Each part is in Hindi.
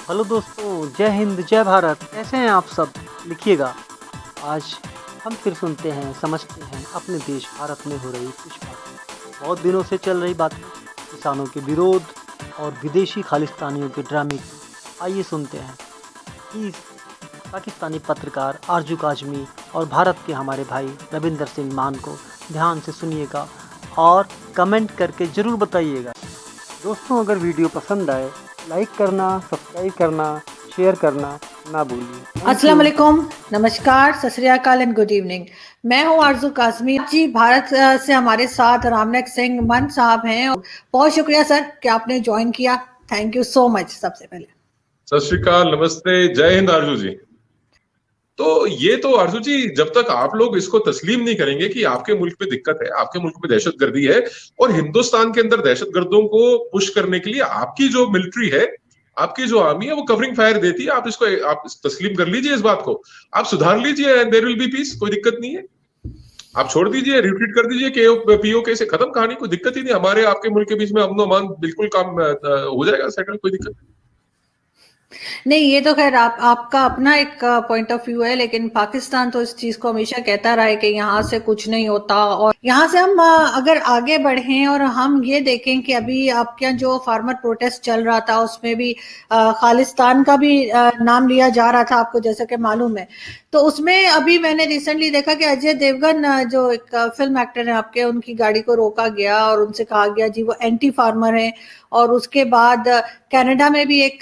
हेलो दोस्तों, जय हिंद जय भारत। कैसे हैं आप सब? लिखिएगा। आज हम फिर सुनते हैं, समझते हैं अपने देश भारत में हो रही कुछ बातें। बहुत दिनों से चल रही बातें, किसानों के विरोध और विदेशी खालिस्तानियों के ड्रामे की। आइए सुनते हैं कि पाकिस्तानी पत्रकार आरजू काजमी और भारत के हमारे भाई रविंदर सिंह मान को ध्यान से सुनिएगा और कमेंट करके ज़रूर बताइएगा। दोस्तों, अगर वीडियो पसंद आए लाइक करना, सब्सक्राइब करना, शेयर करना ना भूलिए। थैंक अस्सलाम यू। वालेकुम, नमस्कार, सत श्री अकाल एंड गुड इवनिंग। मैं हूं आरजू काजमी जी। भारत से हमारे साथ रामनेक सिंह मन साहब हैं। बहुत शुक्रिया सर कि आपने ज्वाइन किया। Thank you so much. सबसे पहले सत श्री अकाल, नमस्ते, जय हिंद आरजू जी। तो आरजू जी, जब तक आप लोग इसको तस्लीम नहीं करेंगे कि आपके मुल्क में दिक्कत है, आपके मुल्क में दहशतगर्दी है और हिंदुस्तान के अंदर दहशतगर्दों को पुश करने के लिए आपकी जो मिलिट्री है, आपकी जो आर्मी है, वो कवरिंग फायर देती है, आप तस्लीम कर लीजिए इस बात को। आप सुधार लीजिए and there will be peace. कोई दिक्कत नहीं है। आप छोड़ दीजिए, रिट्रीट कर दीजिए, के पीओके से खत्म कहानी। कोई दिक्कत ही नहीं। हमारे आपके मुल्क के बीच में अमन अमान बिल्कुल काम हो जाएगा सेटल। कोई दिक्कत नहीं, ये तो खैर आपका अपना एक पॉइंट ऑफ व्यू है, लेकिन पाकिस्तान तो इस चीज को हमेशा कहता रहा है कि यहाँ से कुछ नहीं होता। और यहाँ से हम अगर आगे बढ़े और हम ये देखें कि अभी आपके यहाँ जो फार्मर प्रोटेस्ट चल रहा था, उसमें भी खालिस्तान का भी नाम लिया जा रहा था, आपको जैसा कि मालूम है। तो उसमें अभी मैंने रिसेंटली देखा कि अजय देवगन जो एक फिल्म एक्टर है आपके, उनकी गाड़ी को रोका गया और उनसे कहा गया जी वो एंटी फार्मर है। और उसके बाद कनाडा में भी एक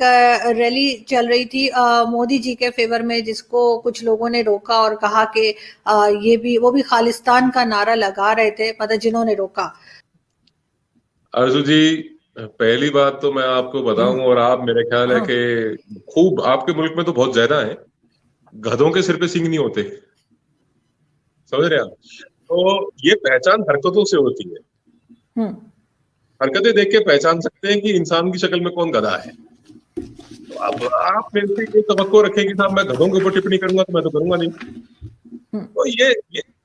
रैली चल रही थी मोदी जी के फेवर में, जिसको कुछ लोगों ने रोका और कहा कि ये भी वो भी खालिस्तान का नारा लगा रहे थे, मतलब जिन्होंने रोका। आरजू जी, पहली बात तो मैं आपको बताऊं, और आप मेरे ख्याल है हाँ। कि खूब आपके मुल्क में तो बहुत ज्यादा है, गधों के सिर पे सींग नहीं होते। समझ रहे हैं आप? तो ये पहचान हरकतों से होती है। हम्म। हरकतें देख के पहचान सकते हैं कि इंसान की शक्ल में कौन गधा है। तो अब आप मेरे से ये तवक्को रखें कि साहब मैं गधों के ऊपर टिप्पणी करूंगा, तो मैं तो करूंगा नहीं। हम्म। तो ये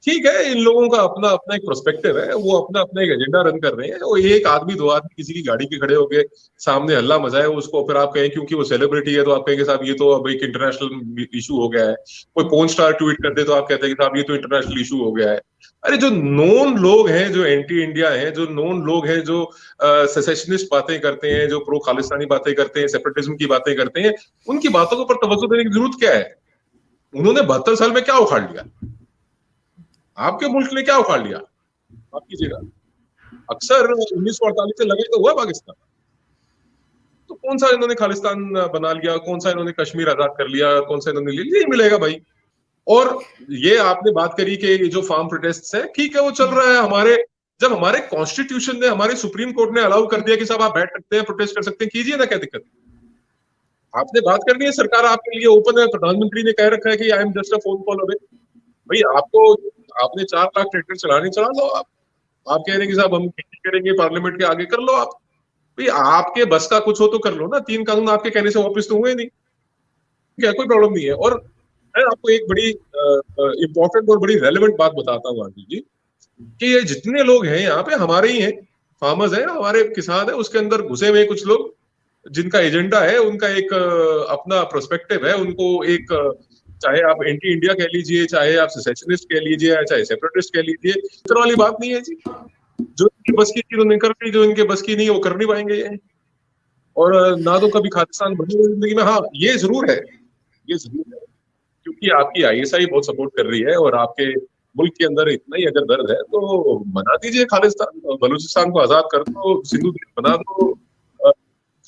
ठीक है। इन लोगों का अपना अपना एक प्रोस्पेक्टिव है, वो अपना अपना एक एजेंडा रन कर रहे हैं। वो एक आदमी दो आदमी किसी की गाड़ी के खड़े होके सामने हल्ला मचाए उसको, फिर आप कहें क्योंकि वो सेलिब्रिटी है तो आप कहेंगे साहब ये तो अब एक इंटरनेशनल इशू हो गया है। कोई पोर्न स्टार ट्वीट कर दे तो आप कहते हैं कि साहब ये तो इंटरनेशनल इशू हो गया है। अरे जो नोन लोग हैं, जो एंटी इंडिया हैं, जो नोन लोग हैं, जो सेसेशनिस्ट बातें करते हैं, जो प्रो खालिस्तानी बातें करते हैं, सेपरेटिज्म की बातें करते हैं, उनकी बातों के ऊपर तवज्जो देने की जरूरत क्या है? उन्होंने 72 साल में क्या उखाड़ लिया? आपके मुल्क ने क्या उखाड़ लिया? आप कीजिएगा। अक्सर 1948 से लगे तो हुआ पाकिस्तान। तो कौन सा इन्होंने खालिस्तान बना लिया? कौन सा इन्होंने कश्मीर आजाद कर लिया? कौन सा इन्होंने ले लिया? नहीं मिलेगा भाई। और ये आपने बात करी कि ये जो फार्म प्रोटेस्ट है, ठीक है, वो चल रहा है। जब हमारे कॉन्स्टिट्यूशन ने, हमारे सुप्रीम कोर्ट ने अलाउ कर दिया कि साहब आप बैठ सकते हैं, प्रोटेस्ट कर सकते हैं, कीजिए ना, क्या दिक्कत? आपने बात करनी है, सरकार आपके लिए ओपन है। प्रधानमंत्री ने कह रखा है कि I am just a phone call away. भाई आपने 4 लाख ट्रैक्टर चलाने चला लो। आप कह रहे हैं कि साहब हम खेती करेंगे, पार्लियामेंट के आगे कर लो आप। भाई आपके बस का कुछ हो तो कर लो ना। 3 कानून आपके कहने से वापस तो हुए नहीं, क्या कोई प्रॉब्लम नहीं है। और मैं आपको एक बड़ी इंपॉर्टेंट और बड़ी रेलेवेंट बात बताता हूँ आंटी जी, कि ये जितने लोग हैं यहाँ पे हमारे ही हैं, फार्मर्स हैं, हमारे किसान हैं। उसके अंदर घुसे हुए कुछ लोग जिनका एजेंडा है, उनका एक अपना प्रोस्पेक्टिव है। उनको एक चाहे आप एंटी इंडिया कह लीजिए, चाहे आप सेसेशनिस्ट कह लीजिए, चाहे सेपरेटिस्ट कह लीजिए, इस तरह वाली बात नहीं है जी। जो इनके बस की चीज उन्हें कर ली, जो इनके बस की नहीं वो कर नहीं पाएंगे ये। और ना तो कभी खालिस्तान बनेगा जिंदगी में। हाँ, ये जरूर है, ये जरूर है, क्योंकि आपकी आईएसआई बहुत सपोर्ट कर रही है और आपके मुल्क के अंदर इतना ही अगर दर्द है तो बना दीजिए खालिस्तान। बलूचिस्तान को आजाद कर दो, सिंधु देश बना दो,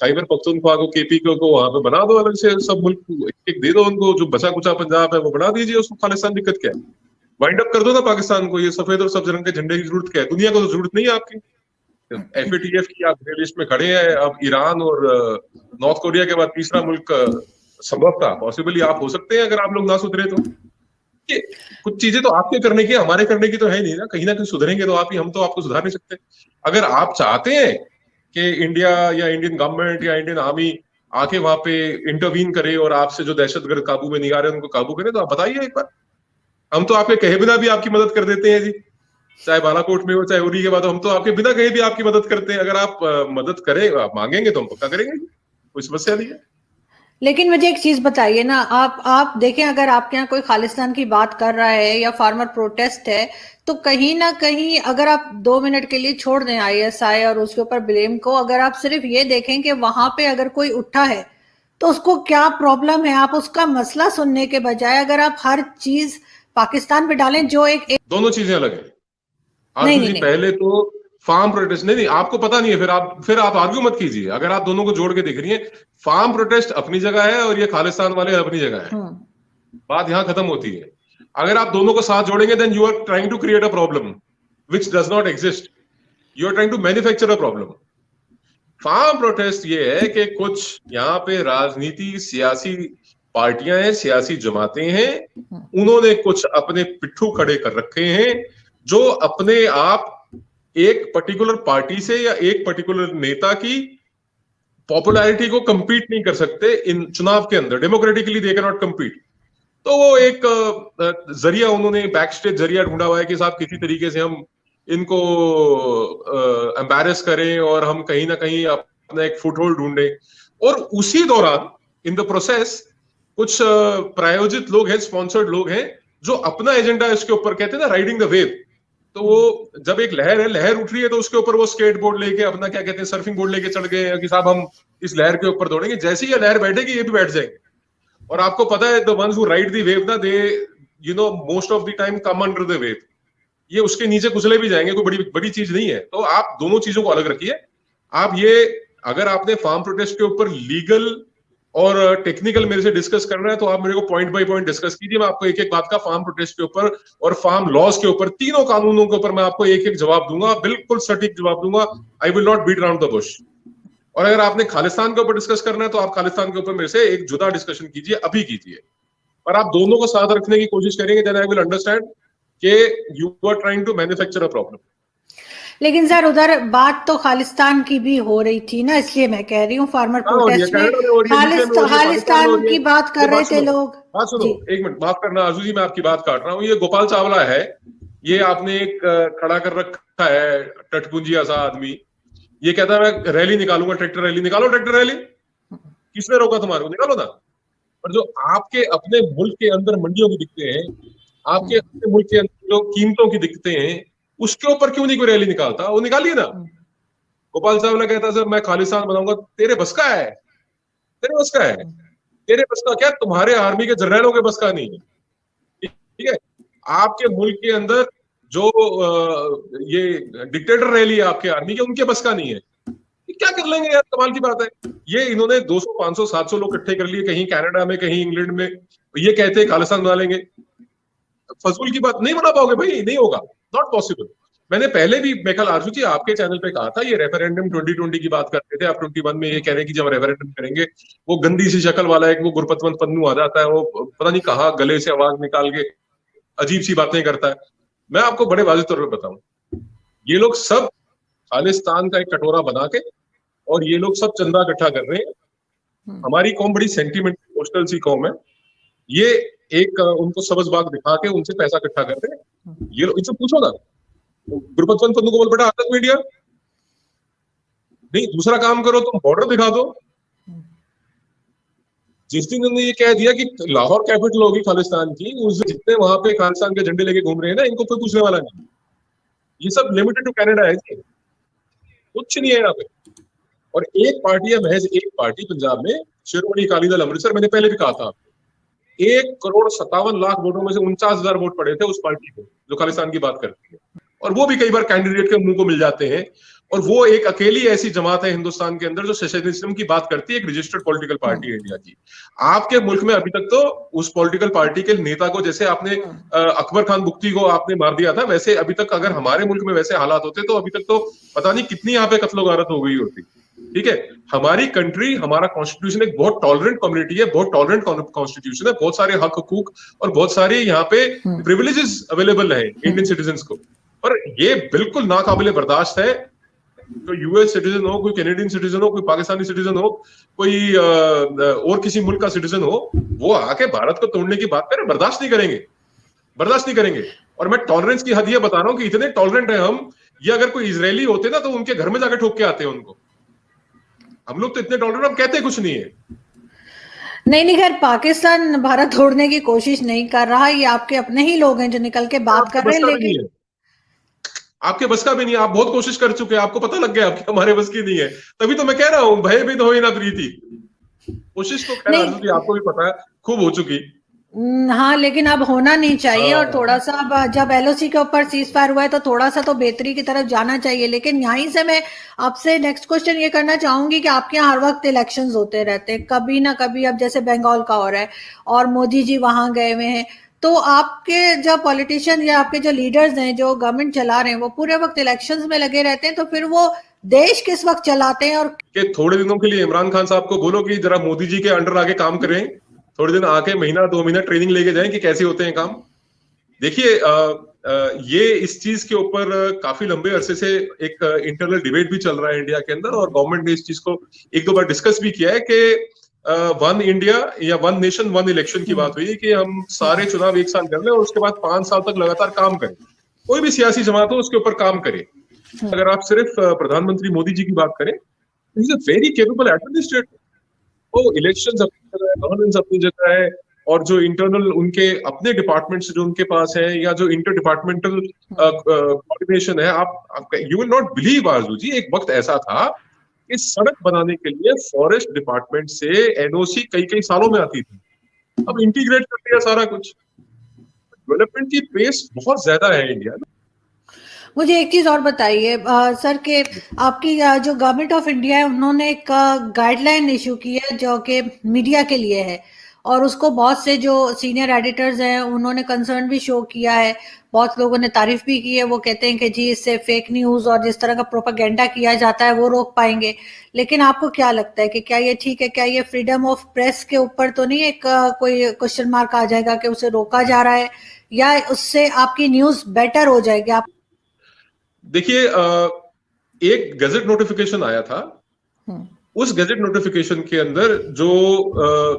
खैबर पख्तूनख्वा को, केपी को वहां पे बना दो अलग से। सब मुल्क एक एक दे दो उनको। जो बचा कुचा पंजाब है वो बना दीजिए, उसको खालिस्तान। दिक्कत क्या है? वाइंड अप कर दो ना पाकिस्तान को। ये सफेद और सब रंग के झंडे की जरूरत क्या है? दुनिया को तो जरूरत नहीं है आपकी। एफएटीएफ की आप ग्रे लिस्ट में खड़े हैं। अब ईरान और नॉर्थ कोरिया के बाद तीसरा मुल्क संभवतः पॉसिबली आप हो सकते हैं, अगर आप लोग ना सुधरे तो। ये कुछ चीजें तो आपके करने की, हमारे करने की तो है नहीं ना कहीं सुधरेंगे तो आप ही। हम तो आपको सुधार नहीं सकते। अगर आप चाहते हैं कि इंडिया या इंडियन गवर्नमेंट या इंडियन आर्मी आके वहां पे इंटरवीन करे और आपसे जो दहशतगर्द काबू में नहीं आ रहे उनको काबू करे, तो आप बताइए एक बार। हम तो आपके कहे बिना भी आपकी मदद कर देते हैं जी। चाहे बालाकोट में हो, चाहे उरी के बाद, हम तो आपके बिना कहे भी आपकी मदद करते हैं। अगर आप मदद करें, आप मांगेंगे तो हम पक्का करेंगे, कोई समस्या नहीं है। लेकिन मुझे एक चीज बताइए ना, आप देखें, अगर आपके यहाँ कोई खालिस्तान की बात कर रहा है या फार्मर प्रोटेस्ट है, तो कहीं ना कहीं अगर आप 2 मिनट के लिए छोड़ दें आईएसआई और उसके ऊपर ब्लेम को, अगर आप सिर्फ ये देखें कि वहां पे अगर कोई उठा है तो उसको क्या प्रॉब्लम है, आप उसका मसला सुनने के बजाय अगर आप हर चीज पाकिस्तान पे डालें, जो एक दोनों चीजें अलग है नहीं आरजू नहीं जी। नहीं पहले तो फार्म प्रोटेस्ट, नहीं आपको पता नहीं है, फिर आप आर्ग्यू मत कीजिए। अगर आप दोनों को जोड़ के देख रही हैं, फार्म प्रोटेस्ट अपनी जगह है और ये खालिस्तान वाले अपनी जगह है, बात यहां खत्म होती है। अगर आप दोनों को साथ जोड़ेंगे, then you are trying to create a problem which does not exist, you are trying to manufacture a problem. Farm protest ये है कि कुछ यहाँ पे राजनीति सियासी पार्टियां हैं, सियासी जमातें हैं, उन्होंने कुछ अपने पिट्ठू खड़े कर रखे हैं, जो अपने आप एक पर्टिकुलर पार्टी से या एक पर्टिकुलर नेता की पॉपुलैरिटी को कंपीट नहीं कर सकते इन चुनाव के अंदर। Democratically they can not compete. तो वो एक जरिया उन्होंने बैक स्टेज जरिया ढूंढा हुआ है कि साहब किसी तरीके से हम इनको एम्बैरेस करें और हम कहीं ना कहीं अपना एक फुटहोल्ड ढूंढें। और उसी दौरान इन द प्रोसेस कुछ प्रायोजित लोग हैं, स्पॉन्सर्ड लोग हैं, जो अपना एजेंडा इसके ऊपर कहते हैं ना, राइडिंग द वेव। तो वो जब एक लहर है, लहर उठ रही है, तो उसके ऊपर वो स्केट बोर्ड लेके, अपना क्या कहते हैं, सर्फिंग बोर्ड लेके चढ़ गए कि साहब हम इस लहर के ऊपर दौड़ेंगे। जैसे ही ये लहर बैठेगी, ये भी बैठ जाएंगे। और आपको पता है, the ones who ride the wave ना, they most of the time come under the wave. ये उसके नीचे कुचले भी जाएंगे, कोई बड़ी बड़ी चीज नहीं है। तो आप दोनों चीजों को अलग रखिए। आप ये, अगर आपने फार्म प्रोटेस्ट के ऊपर लीगल और टेक्निकल मेरे से डिस्कस करना है, तो आप मेरे को पॉइंट बाय पॉइंट डिस्कस कीजिए। मैं आपको एक एक बात का, फार्म प्रोटेस्ट के ऊपर और फार्म लॉज के ऊपर, तीनों कानूनों के ऊपर मैं आपको एक एक जवाब दूंगा, बिल्कुल सटीक जवाब दूंगा। I will not beat around the bush. और अगर आपने खालिस्तान के ऊपर डिस्कस करना है, तो आप खालिस्तान के ऊपर मेरे से एक जुदा डिस्कशन कीजिए, अभी कीजिए। पर आप दोनों को साथ रखने की कोशिश करेंगे, देन आई विल अंडरस्टैंड कि you are trying to manufacture a problem. लेकिन सर, उधर बात तो खालिस्तान की भी हो रही थी ना, इसलिए मैं कह रही हूँ फार्मर प्रोटेस्ट में खालिस्तान की बात कर रहे थे लोग। बात सुनो, एक मिनट बात करना आजू जी, मैं आपकी बात काट रहा हूँ। ये गोपाल चावला है, ये आपने एक खड़ा कर रखा है, टटपुंजिया सा आदमी। ये कहता है मैं रैली निकालूंगा, ट्रैक्टर रैली। निकालो ट्रैक्टर रैली, किसने रोका तुम्हारे को? निकालो ना। पर जो आपके अपने मुल्क के अंदर मंडियों की दिक्कतें हैं, आपके अपने मुल्क के अंदर जो कीमतों की दिक्कतें हैं, उसके ऊपर क्यों नहीं कोई रैली निकालता? वो निकालिए ना। गोपाल चावला कहता सर मैं खालिस्तान बनाऊंगा। तेरे बस का है? तेरे बस का है? तेरे बस का क्या? तुम्हारे आर्मी के जर्नलों के बस का नहीं है। ठीक है, आपके मुल्क के अंदर जो ये डिक्टेटर रैली है आपके आर्मी के, उनके बस का नहीं है। क्या कर लेंगे यार, कमाल की बात है। ये इन्होंने 200 500 700 लोग इकट्ठे कर लिए, कहीं कनाडा में, कहीं इंग्लैंड में। ये कहते हैं खालिस्तान बना लेंगे। फजूल की बात, नहीं बना पाओगे भाई, नहीं होगा, नॉट पॉसिबल। मैंने पहले भी मेखल आरजू जी आपके चैनल पे कहा था, ये रेफरेंडम 2020 की बात करते थे, आप 21 में ये कह रहे हैं कि जब रेफरेंडम करेंगे, वो गंदी सी शक्ल वाला एक वो गुरपतवंत पन्नू आ जाता है, वो पता नहीं कहाँ गले से आवाज निकाल के अजीब सी बातें करता है। मैं आपको बड़े वाज़ेह तौर पे बताऊं, ये लोग सब खालिस्तान का एक कटोरा बना के, और ये लोग सब चंदा इकट्ठा कर रहे हैं। हमारी कौम बड़ी सेंटिमेंट इमोशनल सी कौम है। ये एक उनको सबज बाग दिखा के उनसे पैसा इकट्ठा कर रहे हैं। ये इनसे पूछो ना, गुरपतवंत पन्नू को बोल बेटा आता मीडिया नहीं, दूसरा काम करो, तुम बॉर्डर दिखा दो। जिस दिन उन्होंने ये कह दिया कि लाहौर कैपिटल होगी खालिस्तान की, उस दिन जितने वहां पे खालिस्तान के झंडे लेके घूम रहे हैं ना, इनको कोई पूछने वाला नहीं। ये सब लिमिटेड टू कनाडा है जी, कुछ नहीं है यहाँ पे। और एक पार्टी है, महज एक पार्टी पंजाब में, शिरोमणि अकाली दल अमृतसर। मैंने पहले भी कहा था, 1,57,00,000 वोटों में से 49,000 वोट पड़े थे उस पार्टी को जो खालिस्तान की बात करती है। और वो भी कई बार कैंडिडेट के मुंह को मिल जाते हैं। और वो एक अकेली ऐसी जमात है हिंदुस्तान के अंदर जो सेशनिज्म की बात करती है, एक रजिस्टर्ड पॉलिटिकल पार्टी है इंडिया की। आपके मुल्क में अभी तक तो उस पॉलिटिकल पार्टी के नेता को, जैसे आपने अकबर खान बुख्ती को आपने मार दिया था, वैसे अभी तक अगर हमारे मुल्क में वैसे हालात होते तो अभी तक तो पता नहीं कितनी यहाँ पे कत्लो गारत हो गई होती। ठीक है, हमारी कंट्री, हमारा कॉन्स्टिट्यूशन एक बहुत टॉलरेंट कम्युनिटी है, बहुत टॉलरेंट कॉन्स्टिट्यूशन है, बहुत सारे हक हकूक और बहुत सारे यहाँ पे प्रिविलेजेस अवेलेबल है इंडियन सिटीजन्स को। पर ये बिल्कुल नाकाबिले बर्दाश्त है। तो यूएस सिटीजन हो, कोई कैनेडियन सिटीजन हो, कोई पाकिस्तानी सिटीजन हो, कोई और किसी मुल्क का सिटीजन हो, वो आके भारत को तोड़ने की बात करें, बर्दाश्त नहीं करेंगे, बर्दाश्त नहीं करेंगे। और मैं टॉलरेंस की हद ये बता रहा हूँ कि इतने टॉलरेंट है हम, ये अगर कोई इजरायली होते ना तो उनके घर में जाकर ठोक के आते हैं उनको। हम लोग तो इतने टॉलरेंट, हम कहते कुछ नहीं है। नहीं, खैर पाकिस्तान भारत तोड़ने की कोशिश नहीं कर रहा, ये आपके अपने ही लोग हैं जो निकल के बात कर रहे हैं, लेकिन आपके बस का भी नहीं है। आप बहुत कोशिश कर चुके हैं, आपको पता लग गया आपके हमारे बस की नहीं है। तभी तो मैं कह रहा हूँ भय भी हो ही ना प्रीति। कोशिश तो खैर आरज़ू आपको भी पता है खूब हो चुकी। हाँ, लेकिन अब होना नहीं चाहिए, और थोड़ा सा अब जब एलओसी के ऊपर सीज फायर हुआ है तो थोड़ा सा तो बेहतरी की तरफ जाना चाहिए। लेकिन यहीं से मैं आपसे नेक्स्ट क्वेश्चन ये करना चाहूंगी कि आपके यहाँ हर वक्त इलेक्शंस होते रहते हैं, कभी ना कभी, अब जैसे बंगाल का हो रहा है और मोदी जी वहां गए हुए हैं, तो आपके जो पॉलिटिशियन या आपके जो लीडर्स हैं जो गवर्नमेंट चला रहे हैं वो पूरे वक्त इलेक्शंस में लगे रहते हैं, तो फिर वो देश किस वक्त चलाते हैं? और कि थोड़े दिनों के लिए इमरान खान साहब को बोलो कि जरा मोदी जी के अंडर आके काम करें, थोड़े दिन आके महीना 2 महीना ट्रेनिंग लेके जाएं कि कैसे होते हैं काम। देखिए ये इस चीज के ऊपर काफी लंबे अरसे से एक इंटरनल डिबेट भी चल रहा है इंडिया के अंदर, और गवर्नमेंट ने इस चीज को 1-2 बार डिस्कस भी किया है कि वन इंडिया या वन नेशन वन इलेक्शन की बात हुई है कि हम सारे चुनाव एक साल कर लें और उसके बाद 5 साल तक लगातार काम करें। कोई भी सियासी जमात हो उसके ऊपर काम करे। अगर आप सिर्फ प्रधानमंत्री मोदी जी की बात करें, is a very capable administrator. वो इलेक्शंस अपनी जगह है, गवर्नेंस अपनी जगह है, और जो इंटरनल उनके अपने डिपार्टमेंट्स जो उनके पास है या जो इंटर डिपार्टमेंटल कोऑर्डिनेशन है, आप यू विल नॉट बिलीव आरज़ू जी, एक वक्त ऐसा था कि सड़क बनाने के लिए फॉरेस्ट डिपार्टमेंट से एनओसी कई कई सालों में आती थी। अब इंटीग्रेट कर दिया सारा कुछ। डेवलपमेंट की पेस बहुत ज्यादा है इंडिया में। मुझे एक चीज और बताइए सर कि आपकी जो गवर्नमेंट ऑफ इंडिया है उन्होंने एक गाइडलाइन इशू की है जो कि मीडिया के लिए है, और उसको बहुत से जो सीनियर एडिटर्स हैं उन्होंने कंसर्न भी शो किया है, बहुत लोगों ने तारीफ भी की है। वो कहते हैं कि जी इससे फेक न्यूज और जिस तरह का प्रोपागेंडा किया जाता है वो रोक पाएंगे। लेकिन आपको क्या लगता है कि क्या ये ठीक है? क्या ये फ्रीडम ऑफ प्रेस के ऊपर तो नहीं एक कोई क्वेश्चन मार्क आ जाएगा कि उसे रोका जा रहा है, या उससे आपकी न्यूज बेटर हो जाएगी? आप देखिए एक गजट नोटिफिकेशन आया था, उस गजट नोटिफिकेशन के अंदर जो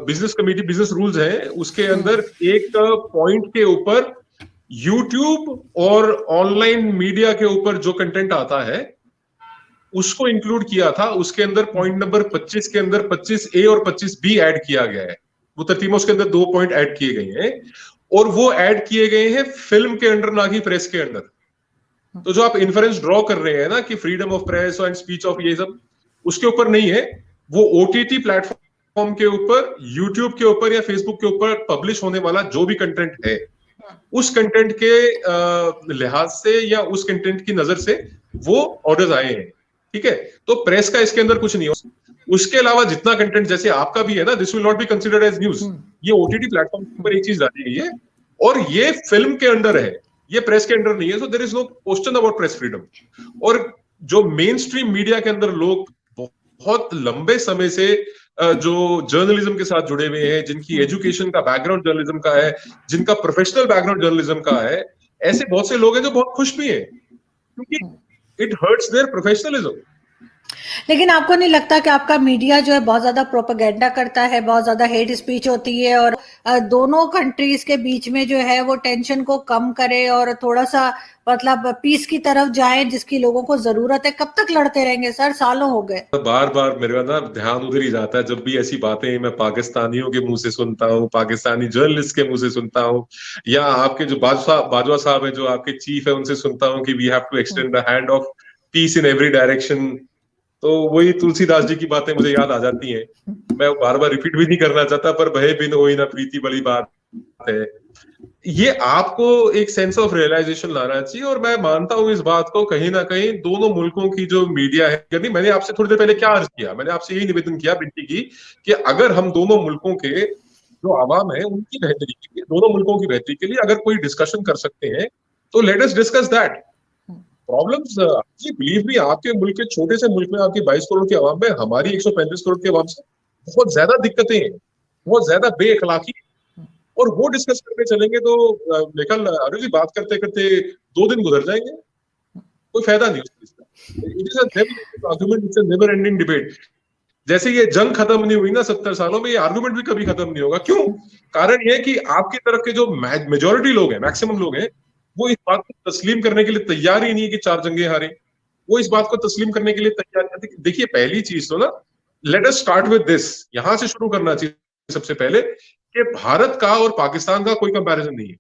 बिजनेस कमेटी बिजनेस रूल्स हैं उसके अंदर एक पॉइंट के ऊपर यूट्यूब और ऑनलाइन मीडिया के ऊपर जो कंटेंट आता है उसको इंक्लूड किया था। उसके अंदर पॉइंट नंबर 25 के अंदर 25A और 25B ऐड किया गया है। वो तरतीब उसके अंदर 2 पॉइंट ऐड किए गए हैं, और वो ऐड किए गए हैं फिल्म के अंदर, ना कि प्रेस के अंदर। तो जो आप इन्फरेंस ड्रॉ कर रहे हैं ना कि freedom of press and speech of ये सब, उसके ऊपर नहीं है। वो ओटीटी प्लेटफॉर्म के ऊपर, यूट्यूब के ऊपर या फेसबुक के ऊपर पब्लिश होने वाला जो भी कंटेंट है, उस कंटेंट के लिहाज से या उस कंटेंट की नजर से वो ऑर्डर्स आए हैं। ठीक है, तो प्रेस का इसके अंदर कुछ नहीं हो। उसके अलावा जितना कंटेंट जैसे आपका भी है ना, this will not be considered as news. ये ओटीटी प्लेटफॉर्म के ऊपर एक चीज डाली गई है, और ये फिल्म के अंडर है, ये प्रेस के अंडर नहीं है। So there is no question about press freedom. और जो मेन स्ट्रीम मीडिया के अंदर लोग बहुत लंबे समय से जो जर्नलिज्म के साथ जुड़े हुए हैं, जिनकी एजुकेशन का बैकग्राउंड जर्नलिज्म का है, जिनका प्रोफेशनल बैकग्राउंड जर्नलिज्म का है, ऐसे बहुत से लोग हैं जो बहुत खुश भी हैं, क्योंकि इट हर्ट्स देयर प्रोफेशनलिज्म। लेकिन आपको नहीं लगता कि आपका मीडिया जो है बहुत ज्यादा प्रोपेगेंडा करता है, बहुत ज्यादा हेट स्पीच होती है, और दोनों कंट्रीज के बीच में जो है वो टेंशन को कम करे और थोड़ा सा मतलब पीस की तरफ जाए जिसकी लोगों को जरूरत है? कब तक लड़ते रहेंगे सर? सालों हो गए। बार बार मेरा ना ध्यान उधर ही जाता है जब भी ऐसी बातें मैं पाकिस्तानियों के मुंह से सुनता हूँ, पाकिस्तानी जर्नलिस्ट के मुंह से सुनता हूँ, या आपके जो बाजवा साहब है जो आपके चीफ है उनसे सुनता हूँ कि we have to extend the hand of peace in every direction. तो वही तुलसीदास जी की बातें मुझे याद आ जाती हैं। मैं बार बार रिपीट भी नहीं करना चाहता, पर भय बिन होई ना प्रीति बड़ी बात है। ये आपको एक सेंस ऑफ रियलाइजेशन लाना चाहिए, और मैं मानता हूं इस बात को कहीं ना कहीं दोनों मुल्कों की जो मीडिया है, यानी मैंने आपसे थोड़ी देर पहले क्या अर्ज किया, मैंने आपसे यही निवेदन किया प्रीति की कि अगर हम दोनों मुल्कों के जो आवाम है उनकी बेहतरी के लिए, दोनों मुल्कों की बेहतरी के लिए अगर कोई डिस्कशन कर सकते हैं तो let us discuss that. Problems believe me, आपके मुल्क के छोटे से मुल्क में आपकी 22 करोड़ की आवाम में हमारी 135 करोड़ की आवाम से बहुत ज्यादा दिक्कतें हैं, बहुत ज्यादा बेअखलाकी, और वो डिस्कस करने चलेंगे तो निकल अरुण जी बात करते करते 2 दिन गुजर जाएंगे, कोई फायदा नहीं उसका। It is a argument, it's a never ending debate. जैसे ये जंग खत्म नहीं हुई ना 70 सालों में, ये आर्गुमेंट भी कभी खत्म नहीं होगा। क्यों? कारण ये कि आपकी तरफ के जो मेजोरिटी लोग हैं, मैक्सिमम लोग हैं, वो इस बात को तस्लीम करने के लिए तैयार ही नहीं है कि 4 जंगे हारे। वो इस बात को तस्लीम करने के लिए तैयार नहीं है। देखिए पहली चीज तो ना, let us start with this, यहां से शुरू करना चाहिए सबसे पहले कि भारत का और पाकिस्तान का कोई कंपैरिजन नहीं है।